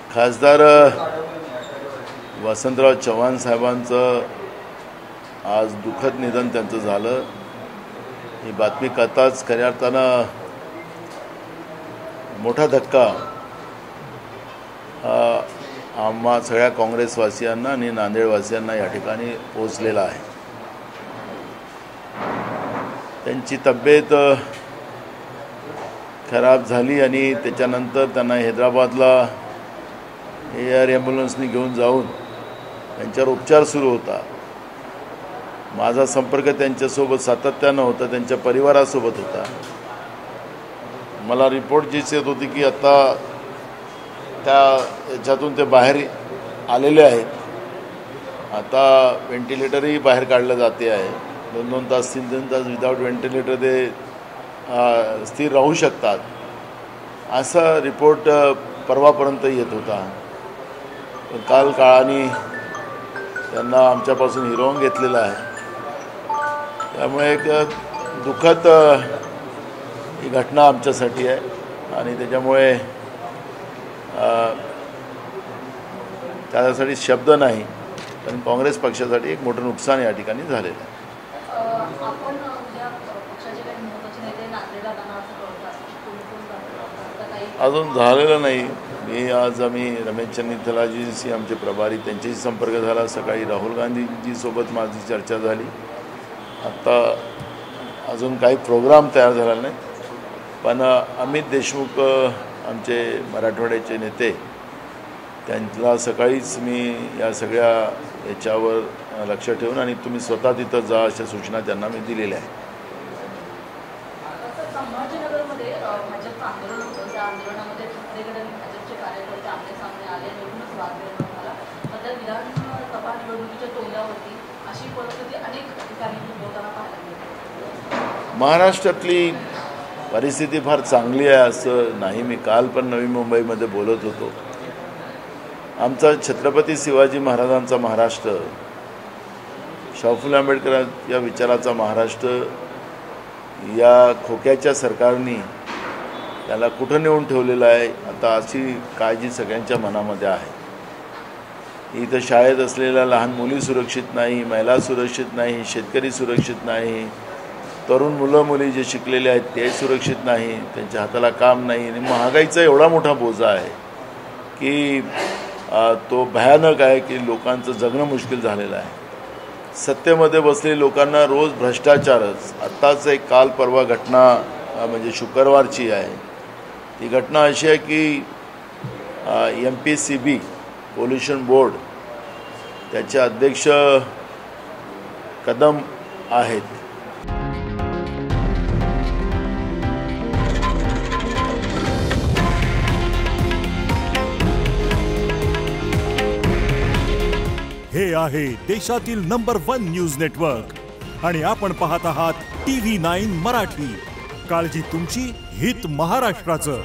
खासदार वसंतराव चव्हाण साहेबांचं आज दुःखद निधन त्यांचं झालं। ही बातमी कळताच खऱ्या अर्थानं मोठा धक्का आम्हा सगळ्या काँग्रेसवासियांना आणि नांदेडवासियांना या ठिकाणी पोहोचलेला आहे। त्यांची तब्येत खराब झाली आणि त्याच्यानंतर त्यांना हैदराबादला एअर ॲम्ब्युलन्सनी घेऊन जाऊन त्यांच्यावर उपचार सुरू होता। माझा संपर्क त्यांच्यासोबत सातत्यानं होता, त्यांच्या परिवारासोबत होता। मला रिपोर्ट जीच येत होती की आता याच्यातून ते बाहेर आलेले आहेत। आता व्हेंटिलेटरही बाहेर काढलं जाते आहे। 2-2 तास 3-3 तास विदाउट व्हेंटिलेटर ते स्थिर राहू शकतात, असा रिपोर्ट परवापर्यंत येत होता। काल काळाने त्यांना आमच्यापासून हिरावून घेतलेला आहे। त्यामुळे एक दुःखद ही घटना आमच्यासाठी आहे आणि त्याच्यामुळे त्यासाठी शब्द नाही, पण काँग्रेस पक्षासाठी एक मोठं नुकसान या ठिकाणी झालेलं आहे। अजून झालेलं नाही। आम्ही रमेश चन्नीथलाजीशी आमचे प्रभारी त्यांच्याशी संपर्क झाला। सकाळी राहुल गांधीजीसोबत माझी चर्चा झाली। आता अजून काही प्रोग्राम तयार झाला नाही, पण अमित देशमुख आमचे मराठवाड्याचे नेते, त्यांना सकाळीच मी या सगळ्या याच्यावर लक्ष ठेवून आणि तुम्ही स्वतः तिथं जा अशा सूचना त्यांना मी दिलेल्या आहेत। महाराष्ट्रातली परिस्थिती फार चांगली आहे असं नाही। मी काल पण नवी मुंबईमध्ये बोलत होतो। आमचा छत्रपती शिवाजी महाराजांचा महाराष्ट्र, शाहू फुले आंबेडकर या विचाराचा महाराष्ट्र या खोक्याच्या सरकारने त्याला कुठं नेऊन ठेवलेलं आहे, आता अशी काळजी सगळ्यांच्या मनामध्ये आहे। इथं शाळेत असलेल्या लहान मुली सुरक्षित नाही, महिला सुरक्षित नाही, शेतकरी सुरक्षित नाही, तरुण मुलं मुली जे शिकलेले आहेत ते सुरक्षित नाही, त्यांच्या हाताला काम नाही आणि महागाईचा एवढा मोठा बोजा आहे की तो भयानक आहे की लोकांचं जगणं मुश्किल झालेलं आहे। सत्तेमध्ये बसलेल्या लोकांना रोज भ्रष्टाचारच। आत्ताच एक काल परवा घटना म्हणजे शुक्रवारची आहे। ती घटना अशी आहे की MPCB पोल्युशन बोर्ड त्याचे अध्यक्ष कदम आहेत। हे आहे देशातील नंबर 1 न्यूज नेटवर्क आणि आपण पाहत आहात TV9 मराठी। काळजी तुमची, हित महाराष्ट्राचं।